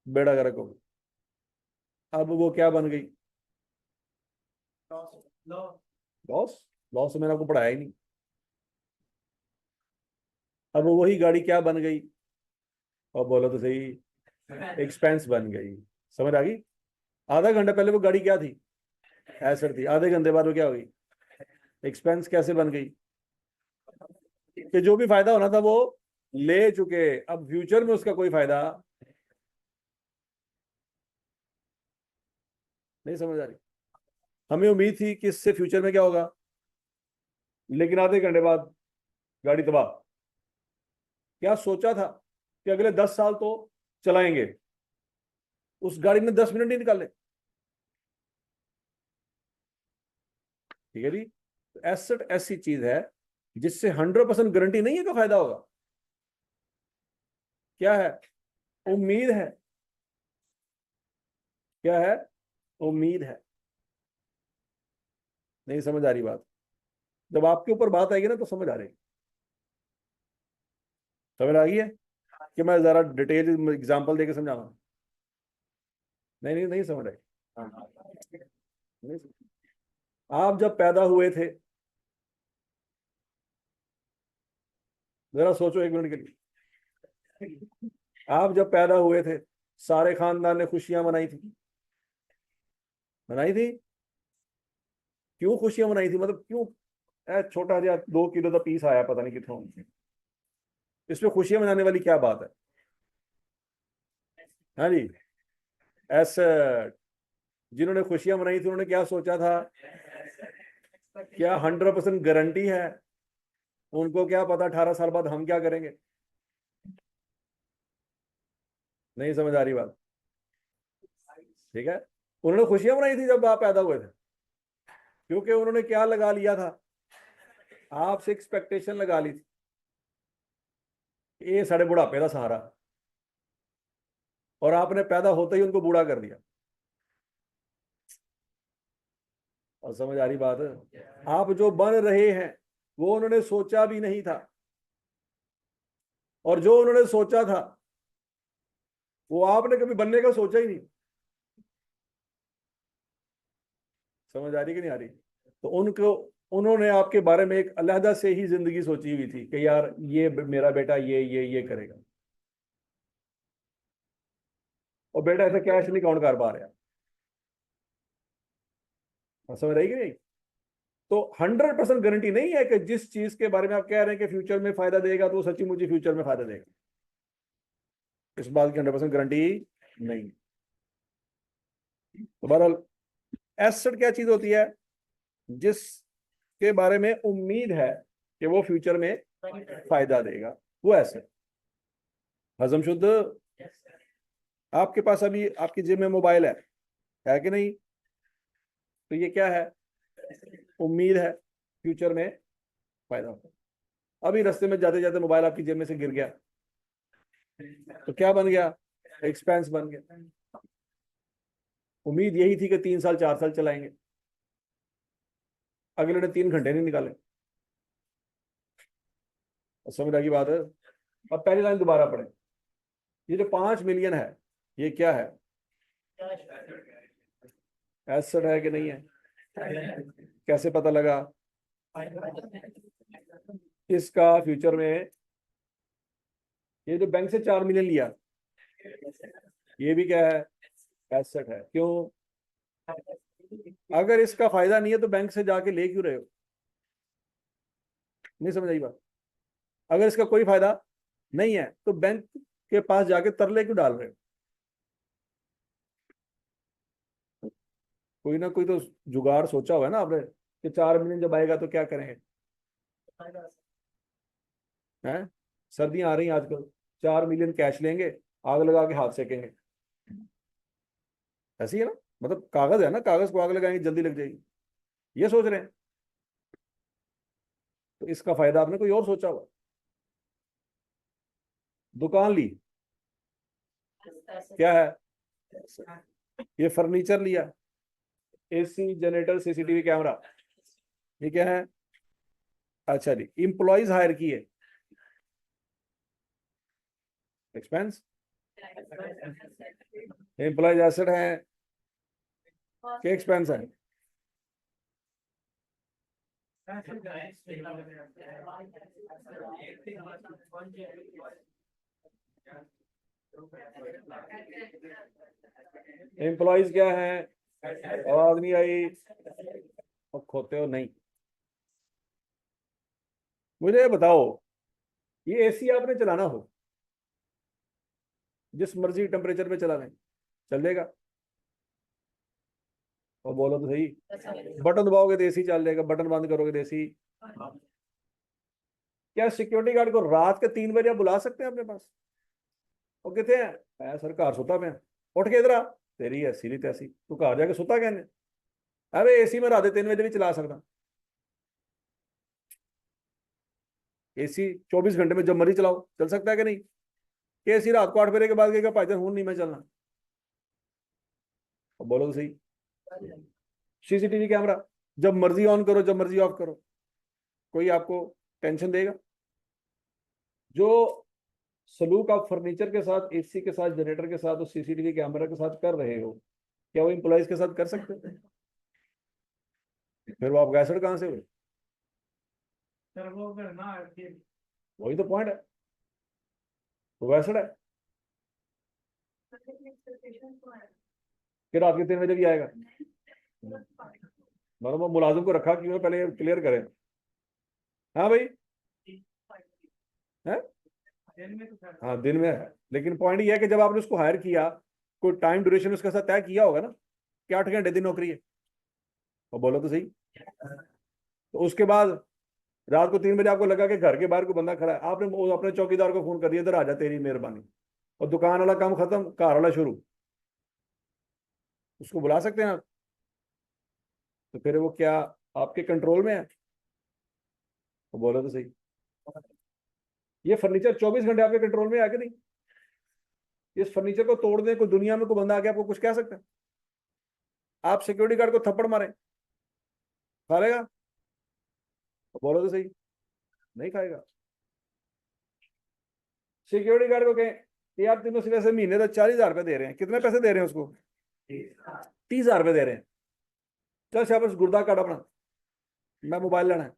बेड़ा गर्क हो गई। अब वो क्या बन गई? लॉस। लॉस तो मैंने आपको पढ़ाया ही नहीं। अब वही गाड़ी क्या बन गई? और बोलो तो सही, एक्सपेंस बन गई। समझ आ गई? आधा घंटा पहले वो गाड़ी क्या थी? एसेट थी। आधे घंटे बाद वो क्या हुई? एक्सपेंस। कैसे बन गई? कि जो भी फायदा होना था वो ले चुके, अब फ्यूचर में उसका कोई फायदा नहीं। समझ आ रही? हमें उम्मीद थी कि इससे फ्यूचर में क्या होगा, लेकिन आधे घंटे बाद गाड़ी तबाह। क्या सोचा था कि अगले 10 साल तो चलाएंगे, उस गाड़ी ने 10 मिनट नहीं निकाले। ठीक है जी। तो एसेट ऐसी चीज है जिससे 100% गारंटी नहीं है कि फायदा होगा। क्या है? उम्मीद है। क्या है? उम्मीद है। नहीं समझ आ रही बात? जब आपके ऊपर बात आएगी ना तो समझ आ रही। समझ आ गई है कि मैं जरा डिटेल एग्जांपल देके समझाऊंगा? नहीं नहीं नहीं समझ आई। हाँ, नहीं समझ। आप जब पैदा हुए थे, जरा सोचो 1 मिनट के लिए। आप जब पैदा हुए थे, सारे खानदान ने खुशियां मनाई थी? मनाई थी? क्यों खुशियां मनाई थी? मतलब क्यों? छोटा सा 2 किलो का पीस आया, पता नहीं कितना, इसमें खुशियां मनाने वाली क्या बात है? हाँ जी। ऐसे जिन्होंने खुशियां मनाई थी उन्होंने क्या सोचा था? क्या 100% गारंटी है? उनको क्या पता 18 साल बाद हम क्या करेंगे? नहीं समझ आ रही बात? ठीक है। उन्होंने खुशियां मनाई थी जब आप पैदा हुए थे, क्योंकि उन्होंने क्या लगा लिया था? आपसे एक्सपेक्टेशन लगा ली थी, ये साढ़े बुढ़ापे का सहारा, और आपने पैदा होते ही उनको बूढ़ा कर दिया। और समझ आ रही बात? आप जो बन रहे हैं वो उन्होंने सोचा भी नहीं था, और जो उन्होंने सोचा था वो आपने कभी बनने का सोचा ही नहीं। समझ आ रही कि नहीं आ रही? तो उनको, उन्होंने आपके बारे में एक अलहदा से ही जिंदगी सोची हुई थी कि यार ये मेरा बेटा ये करेगा, और बेटा ऐसा कैश नहीं काउंट कर पा रहा। समझ रही कि नहीं? तो 100% गारंटी नहीं है कि जिस चीज के बारे में आप कह रहे हैं कि फ्यूचर में फायदा देगा तो सच्ची मुझे फ्यूचर में फायदा देगा। इस बात की 100% गारंटी नहीं। तो बहरहाल, एसेट क्या चीज होती है? जिसके बारे में उम्मीद है कि वो फ्यूचर में फायदा देगा, वो एसेट। हजम शुद्ध? आपके पास अभी आपकी जेब में मोबाइल है कि नहीं? तो ये क्या है? उम्मीद है फ्यूचर में फायदा होगा। अभी रास्ते में जाते जाते मोबाइल आपकी जेब में से गिर गया, तो क्या बन गया? एक्सपेंस बन गया। उम्मीद यही थी कि 3 साल 4 साल चलाएंगे, अगले ने 3 घंटे नहीं निकाले। और समझ आ गई बात है? अब पहली लाइन दोबारा पढ़े। ये जो 5 मिलियन है, ये क्या है? एसेट है कि नहीं है? कैसे पता लगा? इसका फ्यूचर में, ये जो बैंक से 4 मिलियन लिया, ये भी क्या है? एसेट है। क्यों? अगर इसका फायदा नहीं है तो बैंक से जाके ले क्यों रहे हो? नहीं समझ आई बात? अगर इसका कोई फायदा नहीं है तो बैंक के पास जाके तरले क्यों डाल रहे हो? कोई ना कोई तो जुगाड़ सोचा हुआ है ना आपने कि 4 मिलियन जब आएगा तो क्या करेंगे? हैं? सर्दियां आ रही हैं आजकल, 4 मिलियन कैश लेंगे, आग लगा के हाथ सेकेंगे। ऐसी है ना, मतलब कागज है ना, कागज को आग लगाएंगे जल्दी लग जाएगी, ये सोच रहे हैं। तो इसका फायदा आपने कोई और सोचा हुआ। दुकान ली, क्या है? ये फर्नीचर लिया, एसी, जनरेटर, सीसीटीवी कैमरा, ये क्या है? अच्छा जी, इंप्लॉइज हायर किए, एक्सपेंस। एम्प्लॉयज एसेट है कि एक्सपेंस है? एम्प्लॉयज क्या है? आवाज नहीं आई, और खोते हो नहीं। मुझे ये बताओ, ये एसी आपने चलाना हो, जिस मर्जी टेम्परेचर पे चला लें, चलेगा? और बोलो तो सही, बटन दबाओगे तो एसी चल जाएगा, बटन बंद करोगे तो एसी। क्या सिक्योरिटी गार्ड को रात के 3 बजे आप बुला सकते हैं अपने पास? वो कहते हैं मैं सर घर सुता पे उठ के इधर आ, तेरी ऐसी नहीं तैसी, तू घर जाके सुता कहने? अरे एसी में रात के 3 बजे भी चला सकता, एसी 24 घंटे में जब मर्जी चलाओ, चल सकता है कि नहीं? कि एसी रात को 8 बजे के बाद कहेगा भाई हूं नहीं मैं चलना? अब बोलो तो सही। सीसीटीवी कैमरा जब मर्जी ऑन करो, जब मर्जी ऑफ करो, कोई आपको टेंशन देगा? जो सलूक आप फर्नीचर के साथ, एसी के साथ, जनरेटर के साथ और सीसीटीवी कैमरा के साथ कर रहे हो, क्या वो एम्प्लॉयज के साथ कर सकते हैं? फिर वो आप गैसेट कहां से हुए? सर वो अगर ना फिर वही तो पॉइंट है, तो गैसेट है कि रात के 3 बजे भी आएगा? मतलब वो मुलाजिम को रखा क्यों है, पहले क्लियर करें। हाँ भाई, है? दिन में तो सर हाँ दिन में है, लेकिन पॉइंट ये है कि जब आपने उसको हायर किया, कोई टाइम ड्यूरेशन उसके साथ तय किया होगा ना कि 8 घंटे दिन नौकरी है, और बोलो तो सही। तो उसके बाद रात को 3 बजे आपको लगा कि घर के बाहर कोई बंदा खड़ा है, आपने वो अपने चौकीदार को फोन कर दिया, इधर आ जा तेरी मेहरबानी, और दुकान वाला काम खत्म, कार वाला शुरू, उसको बुला सकते हैं आप? तो फिर वो क्या आपके कंट्रोल में है? तो बोलो तो सही, ये फर्नीचर 24 घंटे आपके कंट्रोल में है कि नहीं? इस फर्नीचर को तोड़ दें, कोई दुनिया में कोई बंदा आके आपको कुछ कह सकता है? आप सिक्योरिटी गार्ड को थप्पड़ मारे, खा लेगा? तो बोलो तो सही, नहीं खाएगा। सिक्योरिटी गार्ड को कहें कि यार तुम सिर्फ ऐसे महीने का 40,000 रुपये दे रहे हैं, कितने पैसे दे रहे हैं उसको? 30,000 रुपये दे रहे हैं, चल शाबाश गुर्दा काट अपना, मैं मोबाइल लेना है,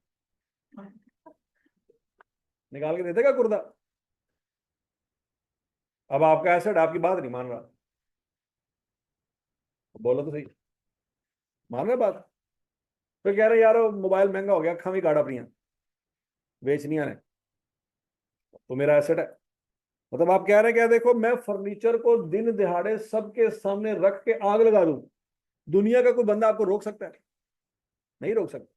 निकाल के दे देगा गुर्दा? अब आपका एसेट आपकी बात नहीं मान रहा, बोलो तो सही, मान रहे बात? फिर कह रहे यार मोबाइल महंगा हो गया, अखा भी काट अपनी बेचनिया ने, तो मेरा एसेट है। मतलब आप कह रहे हैं क्या, देखो मैं फर्नीचर को दिन दिहाड़े सबके सामने रख के आग लगा दूं, दुनिया का कोई बंदा आपको रोक सकता है? नहीं रोक सकता।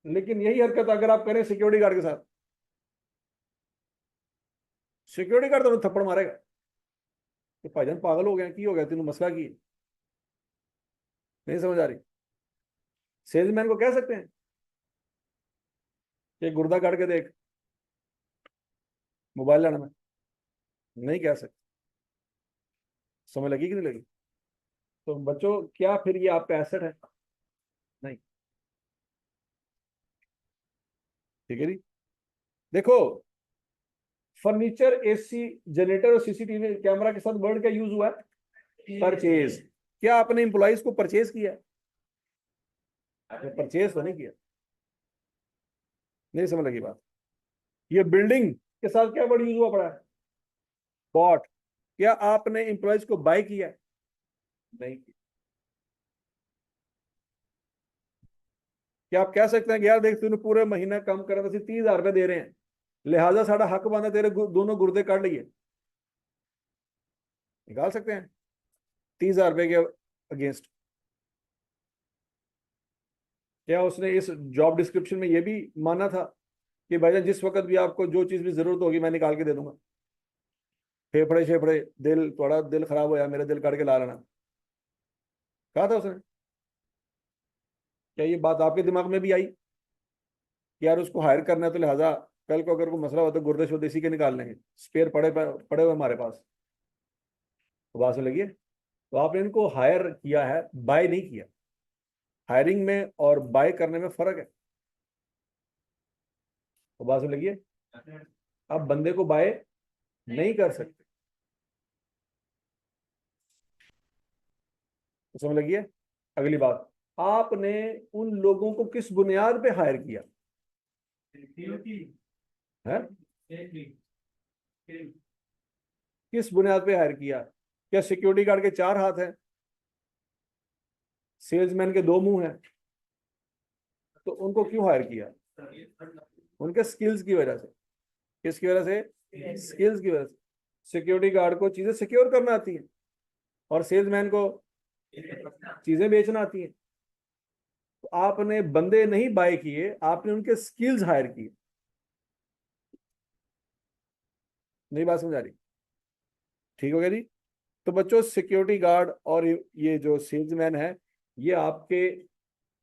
लेकिन यही हरकत अगर आप करें सिक्योरिटी गार्ड के साथ, सिक्योरिटी गार्ड तो थप्पड़ मारेगा कि भाईजान पागल हो गया, की हो गया तेन मसला की है? नहीं समझ आ रही? सेल्समैन को कह सकते हैं कि गुर्दा काट के देख, मोबाइल लेना में? नहीं कह सकते। समझ लगी कि नहीं लगी? तो बच्चों क्या फिर ये आपका एसेट है? नहीं। ठीक है जी। देखो, फर्नीचर, एसी, जनरेटर और सीसीटीवी कैमरा के साथ वर्ड क्या यूज हुआ है? परचेज। क्या आपने इंप्लॉइज को परचेज किया है? आपने परचेज तो नहीं किया। नहीं समझ लगी बात? ये बिल्डिंग के साथ क्या वर्ड यूज हुआ पड़ा है? बॉट। क्या आपने इंप्लॉइज को बाय किया है? नहीं किया। क्या आप कह सकते हैं कि यार देख तूने पूरे महीने काम करा तो 30,000 रुपये दे रहे हैं, लिहाजा साड़ा हक बनता तेरे दोनों गुर्दे काट लिए? निकाल सकते हैं 30,000 रुपये के अगेंस्ट? क्या उसने इस जॉब डिस्क्रिप्शन में ये भी माना था कि भाईजान जिस वक्त भी आपको जो चीज भी जरूरत होगी मैं निकाल के दे दूंगा? फेफड़े शेफड़े दिल, थोड़ा दिल खराब होया मेरा दिल काट के ला लेना, कहा था उसने? क्या ये बात आपके दिमाग में भी आई कि यार उसको हायर करना है तो लिहाजा कल को अगर कोई मसला हो तो गुर्दे शुर्दे इसी के निकाल लेंगे, स्पेयर पड़े हुए हमारे पास? तो बात सुन लगी। तो आपने इनको हायर किया है, बाय नहीं किया। हायरिंग में और बाय करने में फर्क है। तो बात सुन लगी। आप बंदे को बाय नहीं कर सकते। तो समझ लगी है। अगली बात, आपने उन लोगों को किस बुनियाद पे हायर किया है? किस बुनियाद पे हायर किया? क्या सिक्योरिटी गार्ड के 4 हाथ हैं, सेल्समैन के 2 मुंह हैं? तो उनको क्यों हायर किया? उनके स्किल्स की वजह से। किसकी वजह से? स्किल्स की वजह से। सिक्योरिटी गार्ड को चीजें सिक्योर करना आती है और सेल्समैन को चीजें बेचना आती है। तो आपने बंदे नहीं बाय किए, आपने उनके स्किल्स हायर किए। नई बात समझ आ रही? ठीक हो गया जी। तो बच्चों सिक्योरिटी गार्ड और ये जो सेल्समैन है, ये आपके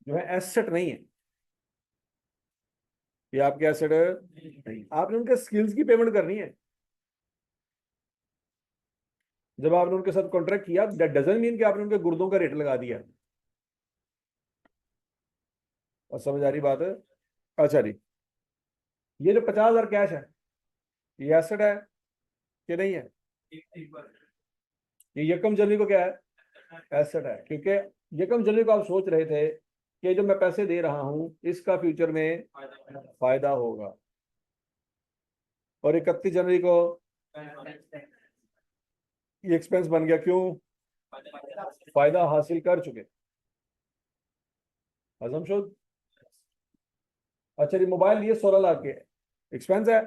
जो है एसेट नहीं है। ये आपके एसेट नहीं, आपने उनके स्किल्स की पेमेंट करनी है। जब आपने उनके साथ कॉन्ट्रैक्ट किया दैट डजंट मीन कि आपने उनके गुर्दों का रेट लगा दिया। और समझ आ रही बात है? अच्छा जी, ये जो 50,000 कैश है, ये एसेट है कि नहीं है? ये यकम जनवरी को क्या है? एसेट है, क्योंकि यकम जनवरी को आप सोच रहे थे कि जो मैं पैसे दे रहा हूं इसका फ्यूचर में फायदा होगा, और 31 जनवरी को ये एक्सपेंस बन गया। क्यों? फायदा हासिल कर चुके। हजम शुद। अच्छा जी, मोबाइल लिए 16 लाख के, एक्सपेंस है?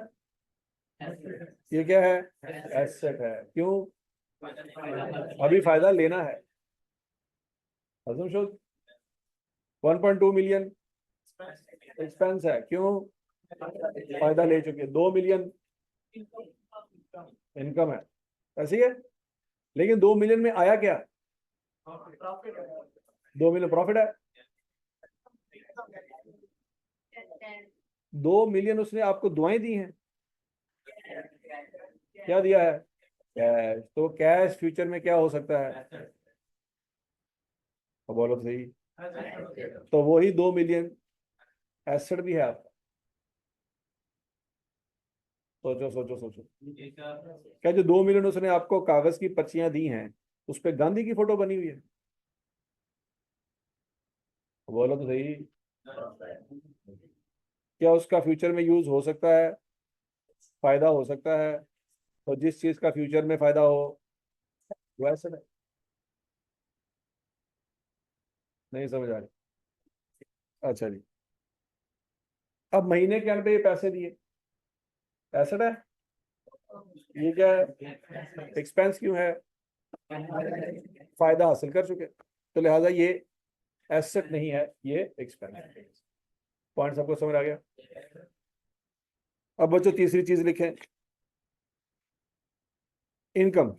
ये क्या है? एसेट है। क्यों? अभी फायदा लेना है। हजम शुद। 1.2 मिलियन एक्सपेंस है। क्यों? फायदा ले चुके। 2 मिलियन इनकम है। ऐसी है। लेकिन 2 मिलियन में आया क्या? 2 मिलियन प्रॉफिट है। 2 मिलियन उसने आपको दुआएं दी हैं। क्या दिया है? कैश। तो कैश फ्यूचर में क्या हो सकता है? तो बोलो तो सही। तो वही 2 मिलियन एसेट भी है आपका। सोचो सोचो सोचो। क्या जो 2 मिलियन उसने आपको कागज की पर्चियां दी हैं उस पर गांधी की फोटो बनी हुई है? बोलो तो सही। क्या उसका फ्यूचर में यूज हो सकता है, फायदा हो सकता है? और जिस चीज का फ्यूचर में फायदा हो वो एसेट है। नहीं समझ आ रही? अच्छा जी, अब महीने के एंड पे ये पैसे दिए, एसेट है? ये क्या है? एक्सपेंस क्यों है? फायदा हासिल कर चुके, तो लिहाजा ये एसेट नहीं है, ये एक्सपेंस। पॉइंट सबको समझ आ गया? अब बच्चों तीसरी चीज लिखें, income.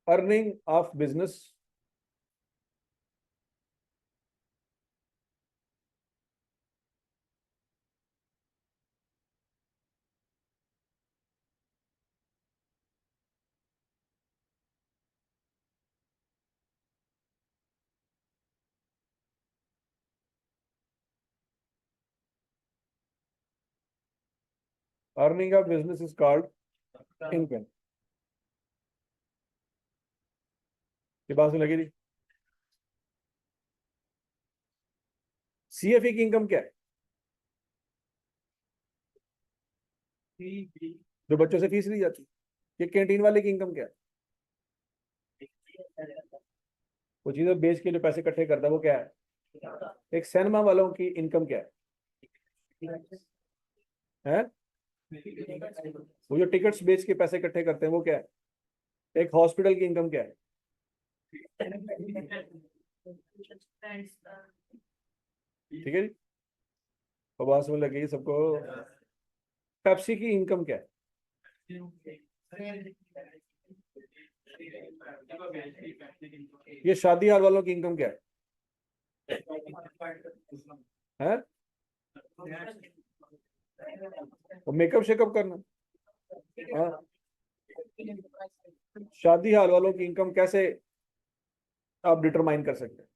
Earning of business earning of business is called income. ये बात सुन लगी थी? CFE की इनकम क्या है? जो बच्चों से फीस ली जाती है। ये कैंटीन वाले की इनकम क्या है? वो चीजें बेच के जो पैसे इकट्ठे करता है वो क्या है? एक सिनेमा वालों की इनकम क्या है? वो जो टिकट्स बेच के पैसे इकट्ठे करते हैं वो क्या है? एक हॉस्पिटल की इनकम क्या है? ठीक है जी। तो बात समझ लगी सबको। पेप्सी की इनकम क्या है? ये शादी हाल वालों की इनकम क्या है? वो मेकअप शेकअप करना। हाँ। शादी हाल वालों की इनकम कैसे आप डिटरमाइन कर सकते हैं?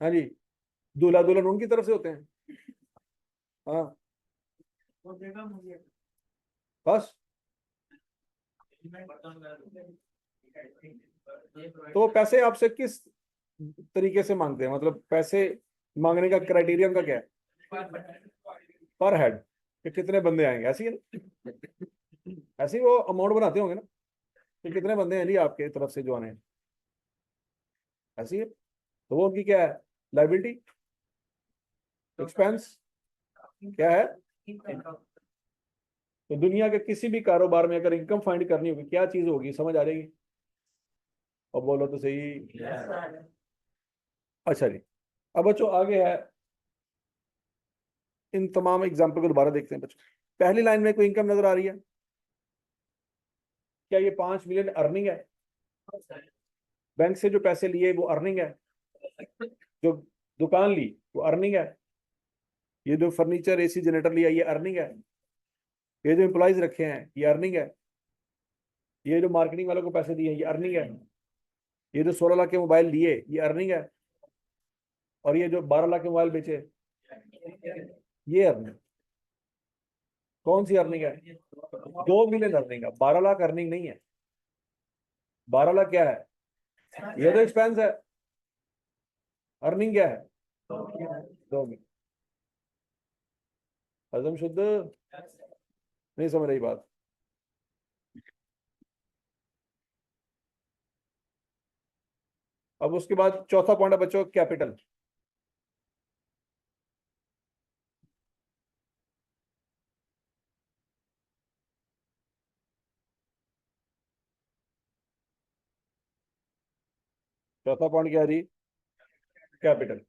हाँ जी। दूल्हा दुल्हन उनकी तरफ से होते हैं। हाँ। बस। तो वो पैसे आपसे किस तरीके से मांगते हैं, मतलब पैसे मांगने का क्राइटेरिया उनका क्या है? पर हेड कि कितने बंदे आएंगे, ऐसी है ना? ऐसे ही वो अमाउंट बनाते होंगे ना कि कितने बंदे हैं जी आपके तरफ से जो आने हैं, ऐसी है। तो वो उनकी क्या है? लाइबिलिटी, एक्सपेंस क्या है? तो दुनिया के किसी भी कारोबार में अगर इनकम फाइंड करनी होगी क्या चीज होगी, समझ आ जाएगी? और बोलो तो सही। अच्छा जी। अब बच्चों आगे है, इन तमाम एग्जाम्पल को दोबारा देखते हैं बच्चों। पहली लाइन में कोई इनकम नजर आ रही है? क्या ये 5 मिलियन अर्निंग है? बैंक से जो पैसे लिए वो अर्निंग है? जो दुकान ली वो अर्निंग है? ये जो फर्नीचर AC जनरेटर लिया ये अर्निंग है? ये जो एम्प्लॉयज रखे हैं ये अर्निंग है? ये जो मार्केटिंग वालों को पैसे दिए ये अर्निंग है? ये जो 16 लाख के मोबाइल लिए ये अर्निंग है? और ये जो 12 लाख के मोबाइल बेचे ये अर्निंग? कौन सी अर्निंग है? 2 मिलियन अर्निंग है, 12 लाख अर्निंग नहीं है। 12 लाख क्या है? ये तो एक्सपेंस है। अर्निंग क्या है? 2 मिलियन। हजम शुद्ध नहीं समझ रही बात। अब उसके बाद चौथा पॉइंट है बच्चों, कैपिटल। चौथा पॉइंट क्या है जी? कैपिटल।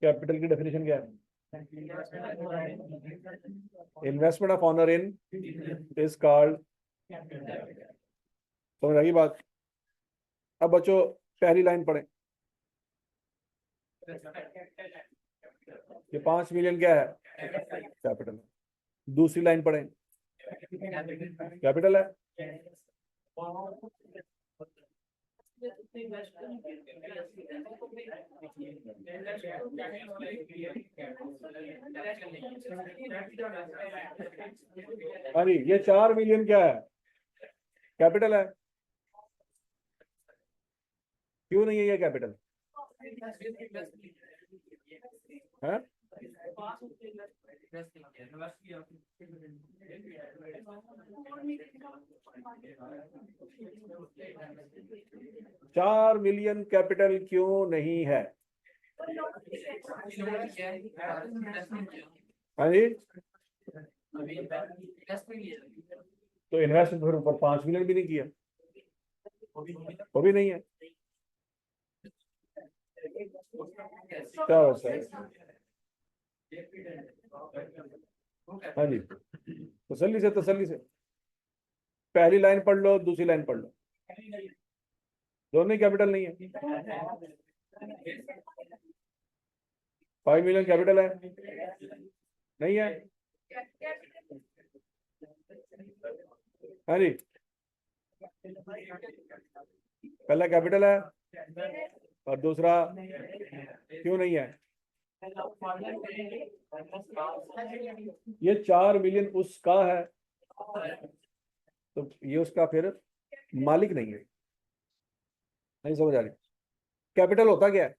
कैपिटल की डेफिनेशन क्या है? Investment of owner in is called. समझ आ गई बात? अब बच्चों पहली लाइन पढ़ें। ये 5 मिलियन क्या है? कैपिटल। दूसरी लाइन पढ़ें। कैपिटल है। हाँ जी, ये 4 मिलियन क्या है? कैपिटल है। क्यों नहीं है ये कैपिटल? है? 4 मिलियन कैपिटल क्यों नहीं है? हाँ जी। तो इन्वेस्टमेंट फिर ऊपर 5 मिलियन भी नहीं किया, वो भी नहीं है। क्या होता है? हाँ जी, तसल्ली से पहली लाइन पढ़ लो, दूसरी लाइन पढ़ लो, दोनों कैपिटल नहीं है। 5 मिलियन कैपिटल है? नहीं है। हाँ जी, पहला कैपिटल है और दूसरा क्यों नहीं है? ये 4 मिलियन उसका है, तो ये उसका फिर मालिक नहीं है। नहीं समझ आ रही? कैपिटल होता क्या है?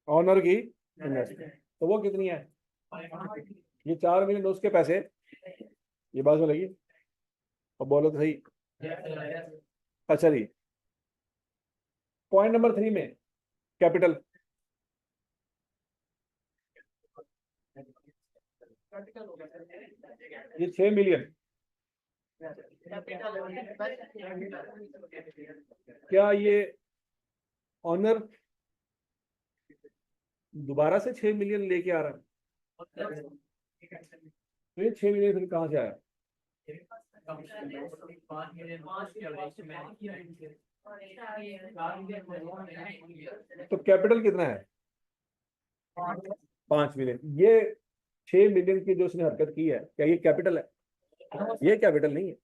ऑनर की इन्वेस्टमेंट। तो वो कितनी है? ये 4 मिलियन उसके पैसे। ये बात में लगी? और बोलो तो सही। अच्छा जी, पॉइंट नंबर 3 में कैपिटल। ये 6 मिलियन, क्या ये ऑनर दोबारा से 6 मिलियन लेके आ रहा है? तो ये 6 मिलियन फिर कहाँ से आया? तो कैपिटल कितना है? 5 मिलियन। ये 6 मिलियन की जो उसने हरकत की है, क्या ये कैपिटल है? ये कैपिटल नहीं है।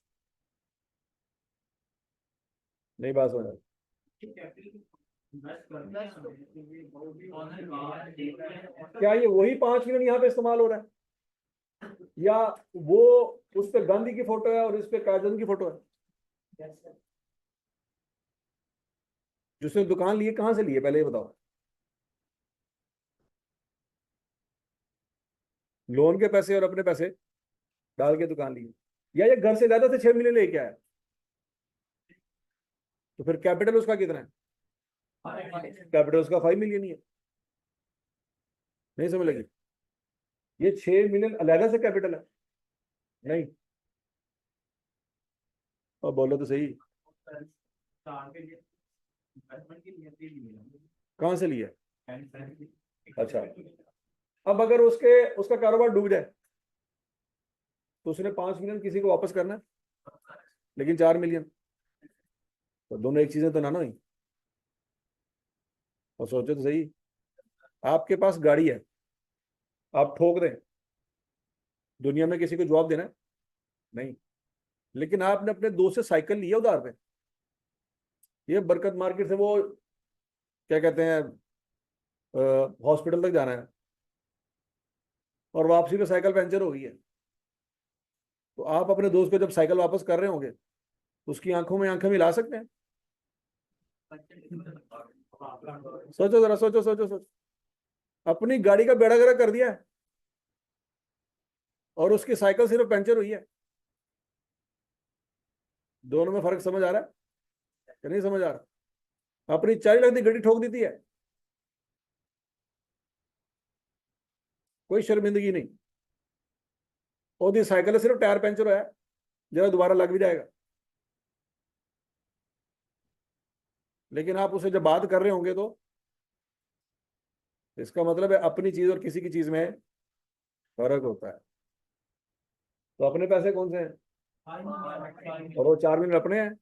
नहीं बात समझ। क्या ये वही 5 मिलियन यहाँ पे इस्तेमाल हो रहा है, या वो उस पे गांधी की फोटो है और इस पे काजन की फोटो है? जिसने दुकान ली है कहाँ से ली है, पहले ये बताओ। लोन के पैसे और अपने पैसे डाल के दुकान ली, या ये घर से ज्यादा से 6 मिलियन लेके आया? तो फिर कैपिटल उसका कितना है? कैपिटल उसका 5 मिलियन ही है। नहीं समझ लगी? ये 6 मिलियन अलहदा से कैपिटल है? नहीं। और बोलो तो सही, कहां से लिया? अच्छा, अब अगर उसका कारोबार डूब जाए तो उसने 5 मिलियन किसी को वापस करना है, लेकिन 4 मिलियन, तो दोनों एक चीजें तो ना हुई। और सोचो तो सही, आपके पास गाड़ी है, आप ठोक दें, दुनिया में किसी को जवाब देना है? नहीं। लेकिन आपने अपने दोस्त से साइकिल लिया उधार पे, ये बरकत मार्केट से वो क्या कहते हैं हॉस्पिटल तक जाना है, और वापसी में साइकिल पंचर हो गई है। तो आप अपने दोस्त को जब साइकिल वापस कर रहे होंगे, उसकी आंखों में आंखें मिला सकते हैं? सोचो जरा, सोचो सोचो सोचो। अपनी गाड़ी का बेड़ा गर्क कर दिया है और उसकी साइकिल सिर्फ पंचर हुई है। दोनों में फर्क समझ आ रहा है कि नहीं समझ आ रहा? अपनी 40 लाख की गाड़ी ठोक दी थी है, कोई शर्मिंदगी नहीं। और साइकिल सिर्फ टायर पंचर होया, जरा दोबारा लग भी जाएगा। लेकिन आप उसे जब बात कर रहे होंगे तो इसका मतलब है अपनी चीज और किसी की चीज में फर्क होता है। तो अपने पैसे कौन से हैं? और वो 4 मिलियन अपने हैं।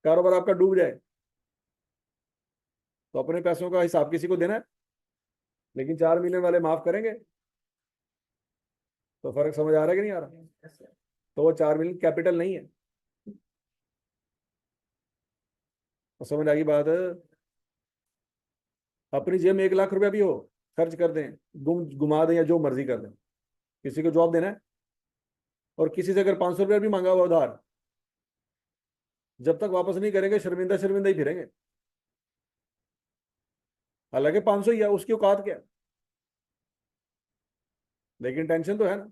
कारोबार आपका डूब जाए तो अपने पैसों का हिसाब किसी को देना है, लेकिन 4 मिलियन वाले माफ करेंगे। तो फर्क समझ आ रहा है कि नहीं आ रहा? तो वो 4 मिलियन कैपिटल नहीं है। तो समझ आ गई बात? अपनी जेब में 1 लाख रुपया भी हो, खर्च कर दें, घुमा दें, या जो मर्जी कर दें, किसी को जवाब देना है? और किसी से अगर 500 रुपया भी मांगा हुआ उधार, जब तक वापस नहीं करेंगे शर्मिंदा शर्मिंदा ही फिरेंगे। हालांकि 500 ही है, उसकी औकात क्या है, लेकिन टेंशन तो है ना।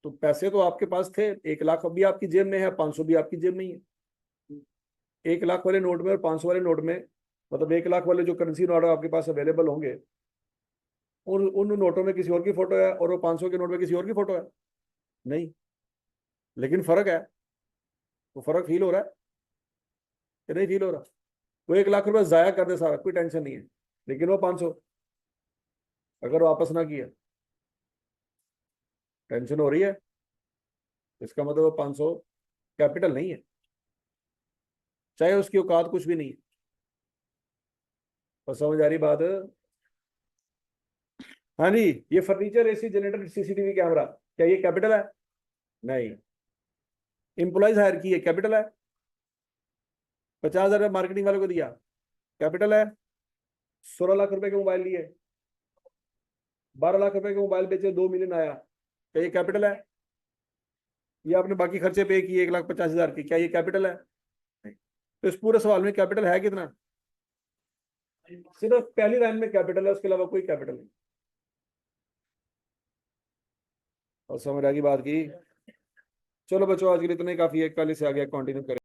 तो पैसे तो आपके पास थे, 1 लाख अभी आपकी जेब में है, 500 भी आपकी जेब में ही है। 1 लाख वाले नोट में और 500 वाले नोट में, मतलब 1 लाख वाले जो करेंसी नोट आपके पास अवेलेबल होंगे, उन नोटों में किसी और की फोटो है, और वो 500 के नोट में किसी और की फोटो है? नहीं। लेकिन फर्क है, वो फर्क फील हो रहा है कि नहीं फील हो रहा? वो 1 लाख रुपया जाया कर दे सारा, कोई टेंशन नहीं है, लेकिन वो 500 अगर वापस ना किया, टेंशन हो रही है। इसका मतलब वो 500 कैपिटल नहीं है, चाहे उसकी औकात कुछ भी नहीं है। और समझ आ रही बात? हाँ जी, ये furniture, AC, generator, CCTV camera, क्या ये कैपिटल है? नहीं। एम्प्लॉयज हायर किए, कैपिटल है। 50,000 मार्केटिंग वाले को दिया, कैपिटल है। 16 लाख रुपए के मोबाइल लिए, 12 लाख रुपए के मोबाइल बेचे, 2 मिलियन आया, क्या ये कैपिटल है? ये आपने बाकी खर्चे पे किए 1,85,000 के, क्या ये कैपिटल है? तो इस पूरे सवाल में कैपिटल है कितना? सिर्फ पहली लाइन में कैपिटल है, उसके अलावा कोई कैपिटल नहीं। और समझ आ गई बात की? चलो बच्चों, आज के लिए इतना ही काफी है, कल से आगे कंटिन्यू करें।